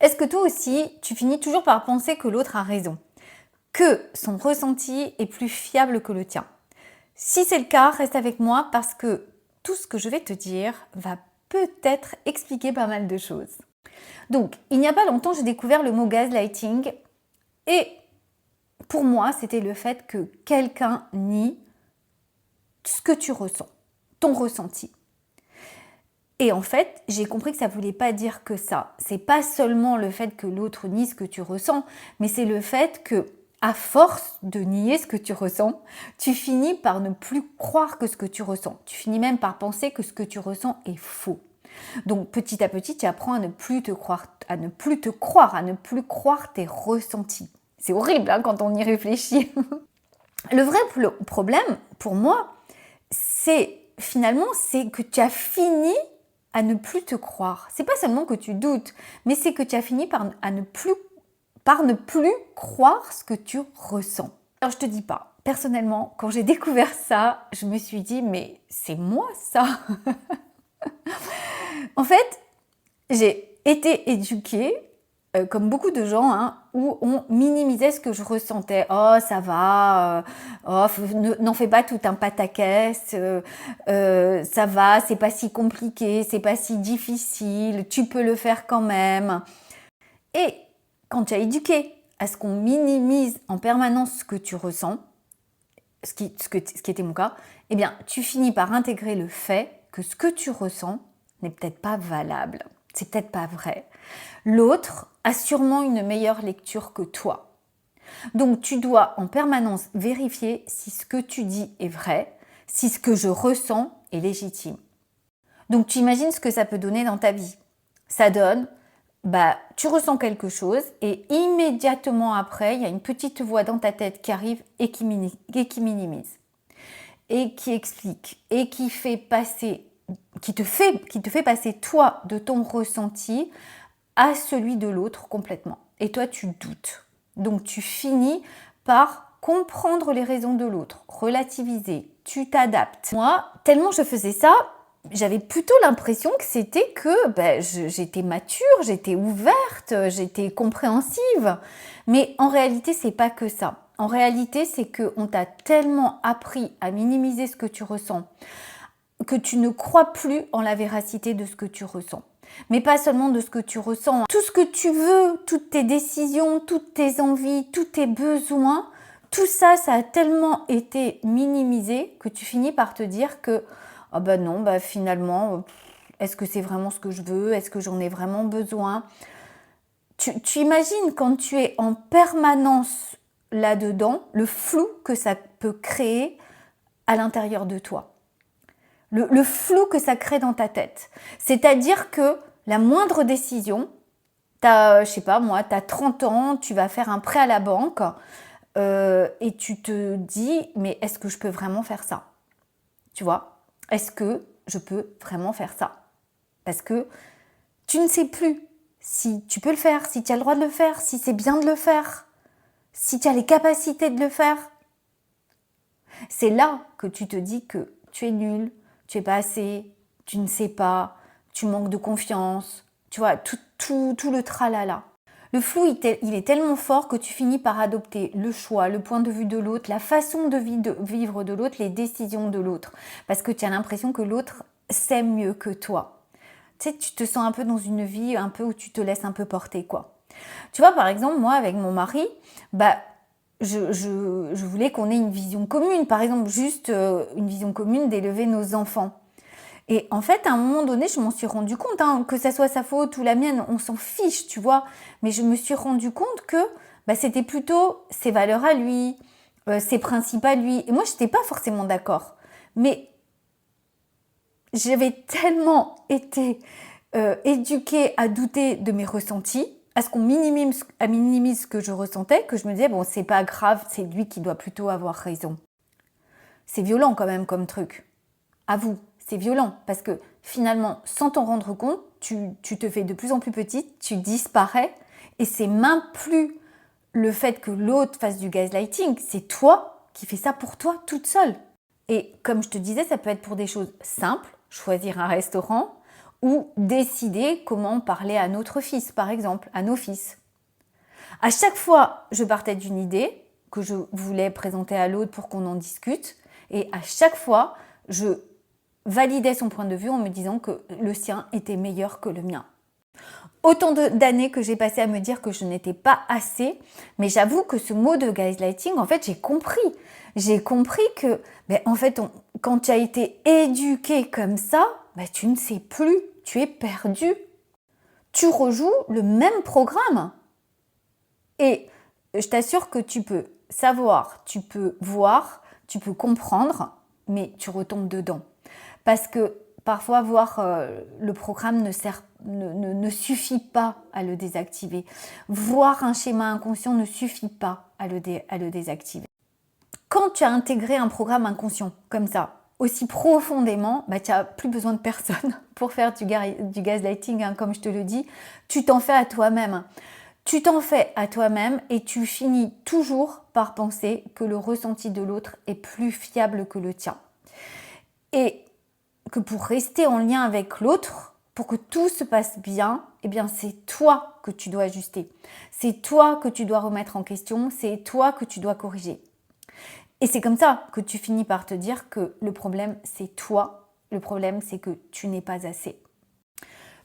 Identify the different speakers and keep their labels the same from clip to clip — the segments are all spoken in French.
Speaker 1: Est-ce que toi aussi, tu finis toujours par penser que l'autre a raison, que son ressenti est plus fiable que le tien? Si c'est le cas, reste avec moi parce que tout ce que je vais te dire va peut-être expliquer pas mal de choses. Donc, il n'y a pas longtemps, j'ai découvert le mot gaslighting et pour moi, c'était le fait que quelqu'un nie ce que tu ressens, ton ressenti. Et en fait, j'ai compris que ça voulait pas dire que ça. C'est pas seulement le fait que l'autre nie ce que tu ressens, mais c'est le fait que, à force de nier ce que tu ressens, tu finis par ne plus croire que ce que tu ressens. Tu finis même par penser que ce que tu ressens est faux. Donc petit à petit, tu apprends à ne plus te croire, à ne plus croire tes ressentis. C'est horrible hein, quand on y réfléchit. Le vrai problème, pour moi, c'est que tu as fini à ne plus te croire. C'est pas seulement que tu doutes, mais c'est que tu as fini par ne plus croire ce que tu ressens. Alors je te dis pas, personnellement, quand j'ai découvert ça, je me suis dit mais c'est moi ça. En fait, j'ai été éduquée comme beaucoup de gens, hein, où on minimisait ce que je ressentais. Oh, ça va, n'en fais pas tout un pataquès, ça va, c'est pas si compliqué, c'est pas si difficile, tu peux le faire quand même. Et quand tu as éduqué à ce qu'on minimise en permanence ce que tu ressens, ce qui était mon cas, eh bien, tu finis par intégrer le fait que ce que tu ressens n'est peut-être pas valable. C'est peut-être pas vrai. L'autre a sûrement une meilleure lecture que toi. Donc tu dois en permanence vérifier si ce que tu dis est vrai, si ce que je ressens est légitime. Donc tu imagines ce que ça peut donner dans ta vie. Ça donne, tu ressens quelque chose et immédiatement après, il y a une petite voix dans ta tête qui arrive et qui minimise et qui explique et qui te fait passer toi de ton ressenti à celui de l'autre complètement. Et toi, tu doutes. Donc, tu finis par comprendre les raisons de l'autre, relativiser, tu t'adaptes. Moi, tellement je faisais ça, j'avais plutôt l'impression que c'était que j'étais mature, j'étais ouverte, j'étais compréhensive. Mais en réalité, c'est pas que ça. En réalité, c'est qu'on t'a tellement appris à minimiser ce que tu ressens que tu ne crois plus en la véracité de ce que tu ressens. Mais pas seulement de ce que tu ressens. Tout ce que tu veux, toutes tes décisions, toutes tes envies, tous tes besoins, tout ça, ça a tellement été minimisé que tu finis par te dire que non, finalement, est-ce que c'est vraiment ce que je veux? Est-ce que j'en ai vraiment besoin? Tu imagines quand tu es en permanence là-dedans, le flou que ça peut créer à l'intérieur de toi. Le flou que ça crée dans ta tête. C'est-à-dire que la moindre décision, je sais pas moi, tu as 30 ans, tu vas faire un prêt à la banque et tu te dis, mais est-ce que je peux vraiment faire ça? Tu vois? Est-ce que je peux vraiment faire ça? Parce que tu ne sais plus si tu peux le faire, si tu as le droit de le faire, si c'est bien de le faire, si tu as les capacités de le faire. C'est là que tu te dis que tu es nul, tu es pas assez, tu ne sais pas, tu manques de confiance, tu vois, tout le tralala. Le flou, il est tellement fort que tu finis par adopter le choix, le point de vue de l'autre, la façon de vivre de l'autre, les décisions de l'autre. Parce que tu as l'impression que l'autre sait mieux que toi. Tu sais, tu te sens un peu dans une vie un peu où tu te laisses un peu porter, quoi. Tu vois, par exemple, moi, avec mon mari, je voulais qu'on ait une vision commune, par exemple, juste une vision commune d'élever nos enfants. Et en fait, à un moment donné, je m'en suis rendu compte, hein, que ça soit sa faute ou la mienne, on s'en fiche, tu vois. Mais je me suis rendu compte que c'était plutôt ses valeurs à lui, ses principes à lui. Et moi, je n'étais pas forcément d'accord. Mais j'avais tellement été éduquée à douter de mes ressentis, à ce qu'on minimise ce que je ressentais, que je me disais, bon, c'est pas grave, c'est lui qui doit plutôt avoir raison. C'est violent quand même comme truc. Avoue, c'est violent parce que finalement, sans t'en rendre compte, tu te fais de plus en plus petite, tu disparais et c'est même plus le fait que l'autre fasse du gaslighting, c'est toi qui fais ça pour toi toute seule. Et comme je te disais, ça peut être pour des choses simples, choisir un restaurant, ou décider comment parler à notre fils, par exemple, à nos fils. À chaque fois, je partais d'une idée que je voulais présenter à l'autre pour qu'on en discute, et à chaque fois, je validais son point de vue en me disant que le sien était meilleur que le mien. Autant d'années que j'ai passé à me dire que je n'étais pas assez, mais j'avoue que ce mot de gaslighting, en fait, j'ai compris. J'ai compris que, en fait, quand tu as été éduqué comme ça, tu ne sais plus, tu es perdu. Tu rejoues le même programme. Et je t'assure que tu peux savoir, tu peux voir, tu peux comprendre, mais tu retombes dedans. Parce que parfois, voir le programme ne suffit pas à le désactiver. Voir un schéma inconscient ne suffit pas à le désactiver. Quand tu as intégré un programme inconscient comme ça, aussi profondément, tu n'as plus besoin de personne pour faire du gaslighting, hein, comme je te le dis. Tu t'en fais à toi-même. Tu t'en fais à toi-même et tu finis toujours par penser que le ressenti de l'autre est plus fiable que le tien. Et que pour rester en lien avec l'autre, pour que tout se passe bien, c'est toi que tu dois ajuster. C'est toi que tu dois remettre en question, c'est toi que tu dois corriger. Et c'est comme ça que tu finis par te dire que le problème, c'est toi. Le problème, c'est que tu n'es pas assez.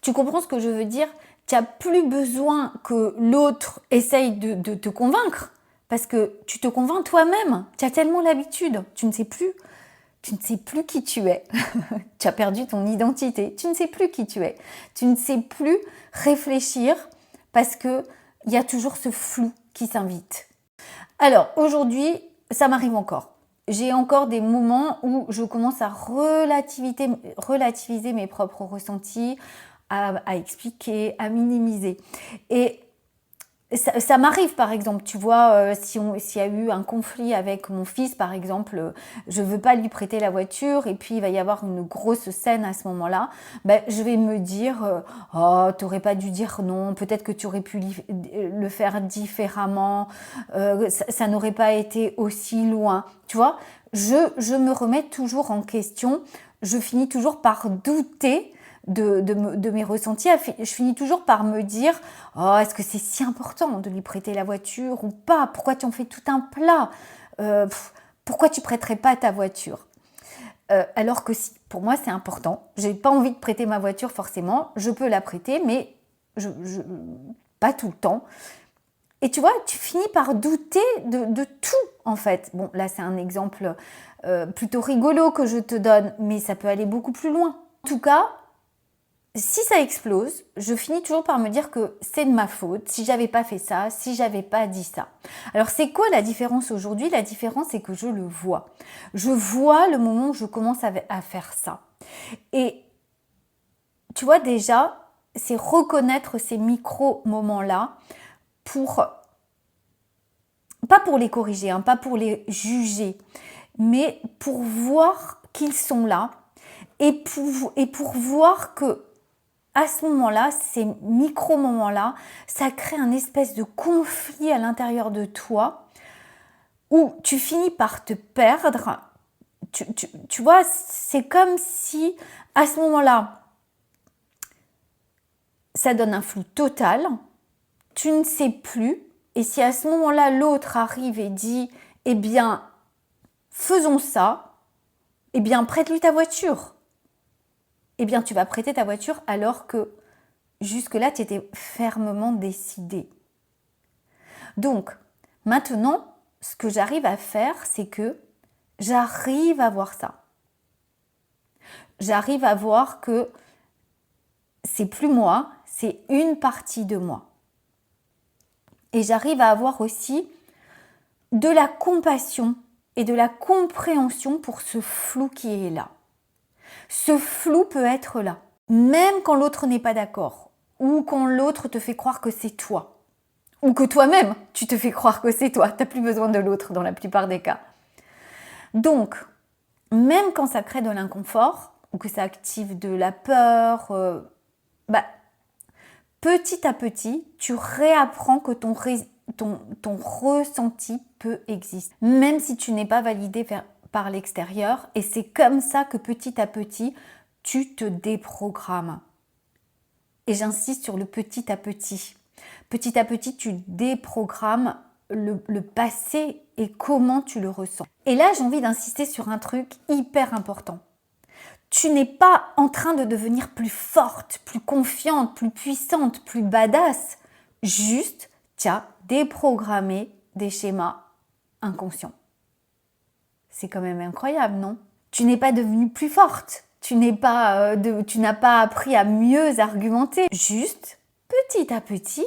Speaker 1: Tu comprends ce que je veux dire? Tu n'as plus besoin que l'autre essaye de te convaincre parce que tu te convaincs toi-même. Tu as tellement l'habitude. Tu ne sais plus qui tu es. Tu as perdu ton identité. Tu ne sais plus qui tu es. Tu ne sais plus réfléchir parce qu'il y a toujours ce flou qui s'invite. Alors, aujourd'hui, ça m'arrive encore. J'ai encore des moments où je commence à relativiser mes propres ressentis, à expliquer, à minimiser. Et ça m'arrive, par exemple, tu vois, s'il y a eu un conflit avec mon fils, par exemple, je ne veux pas lui prêter la voiture et puis il va y avoir une grosse scène à ce moment-là, je vais me dire « Oh, tu n'aurais pas dû dire non, peut-être que tu aurais pu le faire différemment, ça n'aurait pas été aussi loin. » Tu vois, je me remets toujours en question, je finis toujours par douter de mes ressentis. Je finis toujours par me dire « Oh, est-ce que c'est si important de lui prêter la voiture ou pas? Pourquoi tu en fais tout un plat? Pourquoi tu prêterais pas ta voiture ?» Alors que si, pour moi, c'est important. J'ai pas envie de prêter ma voiture forcément. Je peux la prêter, mais pas tout le temps. Et tu vois, tu finis par douter de tout, en fait. Bon, là, c'est un exemple plutôt rigolo que je te donne, mais ça peut aller beaucoup plus loin. En tout cas, si ça explose, je finis toujours par me dire que c'est de ma faute, si j'avais pas fait ça, si j'avais pas dit ça. Alors c'est quoi la différence aujourd'hui? La différence, c'est que je le vois. Je vois le moment où je commence à faire ça. Et tu vois déjà, c'est reconnaître ces micro-moments-là pas pour les corriger, hein, pas pour les juger, mais pour voir qu'ils sont là et pour voir que à ce moment-là, ces micro-moments-là, ça crée un espèce de conflit à l'intérieur de toi où tu finis par te perdre. Tu vois, c'est comme si à ce moment-là, ça donne un flou total, tu ne sais plus, et si à ce moment-là, l'autre arrive et dit « Eh bien, faisons ça », eh bien, prête-lui ta voiture. Eh bien, tu vas prêter ta voiture alors que jusque-là, tu étais fermement décidé. Donc, maintenant, ce que j'arrive à faire, c'est que j'arrive à voir ça. J'arrive à voir que c'est plus moi, c'est une partie de moi. Et j'arrive à avoir aussi de la compassion et de la compréhension pour ce flou qui est là. Ce flou peut être là, même quand l'autre n'est pas d'accord, ou quand l'autre te fait croire que c'est toi, ou que toi-même, tu te fais croire que c'est toi. Tu n'as plus besoin de l'autre dans la plupart des cas. Donc, même quand ça crée de l'inconfort, ou que ça active de la peur, petit à petit, tu réapprends que ton ressenti peut exister, même si tu n'es pas validé par l'extérieur. Et c'est comme ça que petit à petit, tu te déprogrammes. Et j'insiste sur le petit à petit. Petit à petit, tu déprogrammes le passé et comment tu le ressens. Et là, j'ai envie d'insister sur un truc hyper important. Tu n'es pas en train de devenir plus forte, plus confiante, plus puissante, plus badass. Juste, tu as déprogrammé des schémas inconscients. C'est quand même incroyable, non? Tu n'es pas devenue plus forte. Tu n'as pas appris à mieux argumenter. Juste, petit à petit,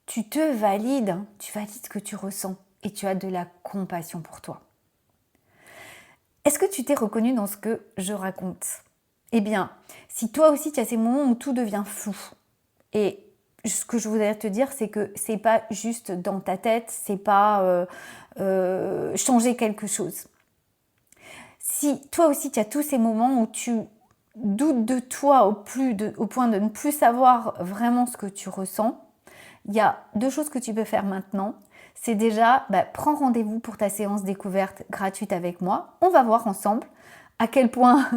Speaker 1: tu te valides. Tu valides ce que tu ressens et tu as de la compassion pour toi. Est-ce que tu t'es reconnu dans ce que je raconte? Eh bien, si toi aussi tu as ces moments où tout devient flou, et ce que je voudrais te dire, c'est que c'est pas juste dans ta tête, c'est pas changer quelque chose. Si toi aussi tu as tous ces moments où tu doutes de toi au point de ne plus savoir vraiment ce que tu ressens, il y a 2 choses que tu peux faire maintenant. C'est déjà, prends rendez-vous pour ta séance découverte gratuite avec moi. On va voir ensemble à quel point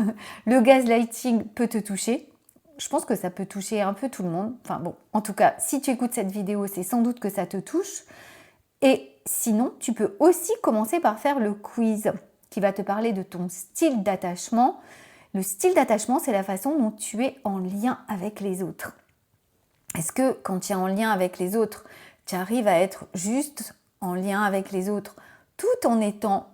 Speaker 1: le gaslighting peut te toucher. Je pense que ça peut toucher un peu tout le monde. Enfin bon, en tout cas, si tu écoutes cette vidéo, c'est sans doute que ça te touche. Et sinon, tu peux aussi commencer par faire le quiz qui va te parler de ton style d'attachement. Le style d'attachement, c'est la façon dont tu es en lien avec les autres. Est-ce que quand tu es en lien avec les autres, tu arrives à être juste en lien avec les autres tout en étant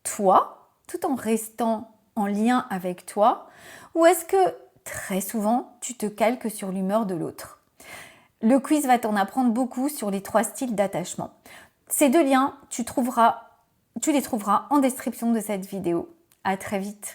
Speaker 1: toi, tout en restant en lien avec toi? Ou est-ce que très souvent, tu te calques sur l'humeur de l'autre? Le quiz va t'en apprendre beaucoup sur les 3 styles d'attachement. Ces 2 liens, tu les trouveras en description de cette vidéo. À très vite.